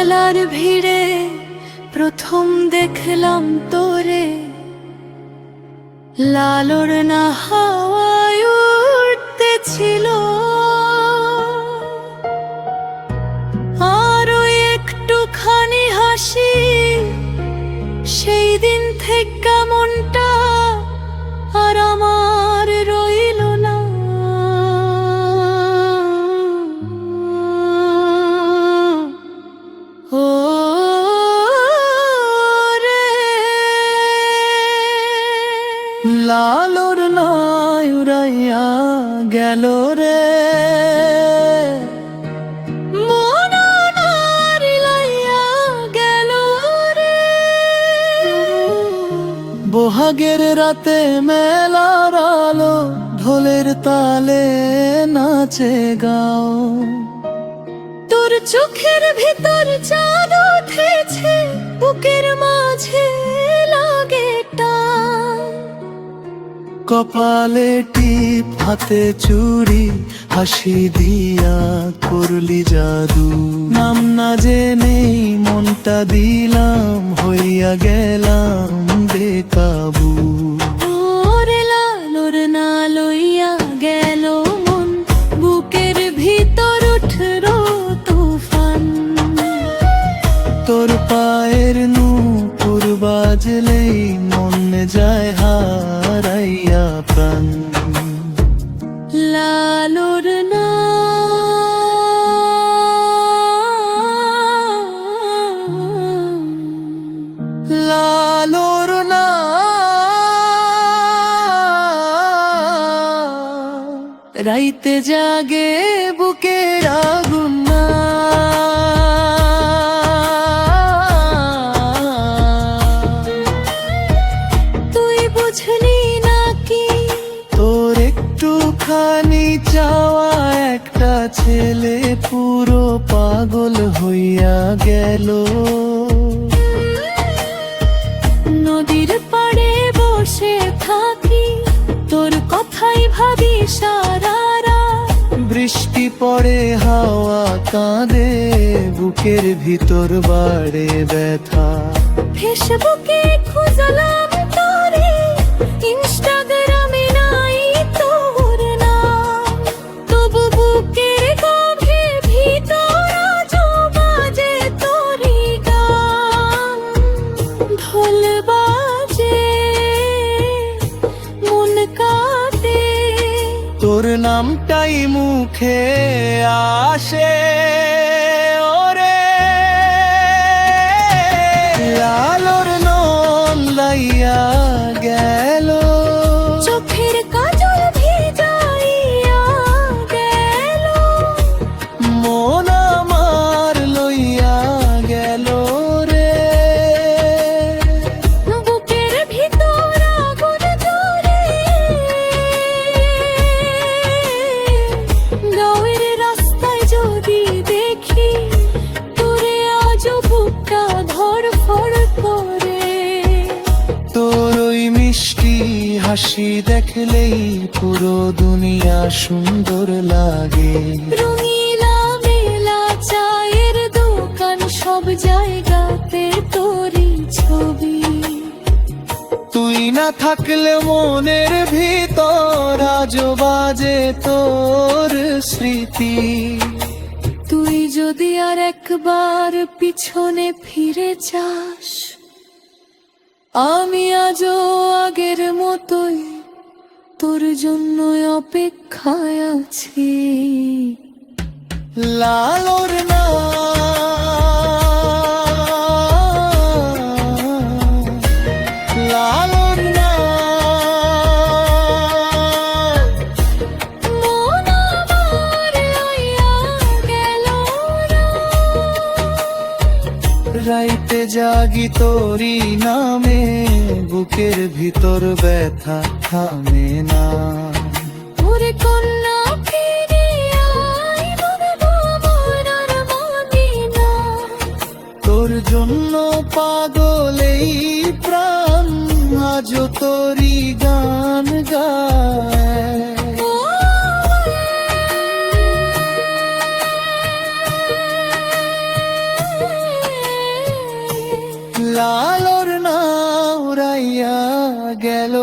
মেলার ভিড়ে প্রথম দেখলাম তোরে, লালর না হাওয়ায় উড়তেছিল, আরো একটুখানি হাসি, সেই দিন থেকে মনটা আর আমার রইল না। ও রে লালর নাই উড়াইয়া গেল রে, মন আর লাইয়া গেল রে। বহাগের রাতে মেলার আলো, ঢোলের তালে নাচে গাও, তোর চোখের ভিতর চাঁদ উঠেছে, বুকের মাঝে লাগে টান। কপালে টিপ হাতে চুড়ি, হাসি দিয়া করলি জাদু, নাম না জেনেই মনটা দিলাম, হইয়া গেলাম বেকাবু। ওরে লালর না লইয়া গেল মন, বুকের ভিতর উঠলো তুফান। তোর পায়ের নূপুর বাজলেই মন যায় হারাইয়া প্রাণ। লালর না লালর না রাইতে জাগে বুকের আগুন না। তুই বুঝলি নাকি তোর একটুখানি চাওয়া, একটা ছেলে পুরো পাগল হইয়া গেল। নদীর পাড়ে বসে থাকি, তোর কথাই ভাবি সারা রাত। বৃষ্টি পড়ে হাওয়া কাঁদে, বুকের ভিতর বাড়ে ব্যথা। ফেসবুকে খুঁজলাম তোরে, ইনস্টাগ্রামে নাই তোর নাম, তবু বুকের গভীর ভিতর আজও বাজে তোরই গান। ঢোল বাজে মন কাঁদে, তোর নামটাই মুখে আসে। ওরে লালর নন লাইয়া গেল, চোখের কাজল ভিজাইয়া গেল, মন আমার লইয়া গেল রে। বুকের ভিতর আগুন জ্বলে, গাঁয়ের রাস্তায় যদি দেখি তোরে, আজও বুকটা ধড়ফড় করে। তোর ওই মিষ্টি হাসি দেখলেই পুরো দুনিয়া সুন্দর লাগে। রঙিলা মেলা চায়ের দোকান, সব জায়গাতে তোরই ছবি। তুই না থাকলে মনের ভিতর আজও বাজে তোর স্মৃতি। তুই যদি আর একবার পিছনে ফিরে যাস, আমি আজও আগের মতোই তোর জন্য অপেক্ষায় আছি। লালর না লালর না মন আমার লইয়া গেল না। রাইতে জাগি তোরি নামে, বুকের ভিতর ব্যথা থামে না। ওরে কন্যা ফিরে আয়, বলবো মন আর মানি না। তোর জন্য পাগল এই প্রাণ, আজও তোরি গান গায়। লালর নাও রাইয়া গেল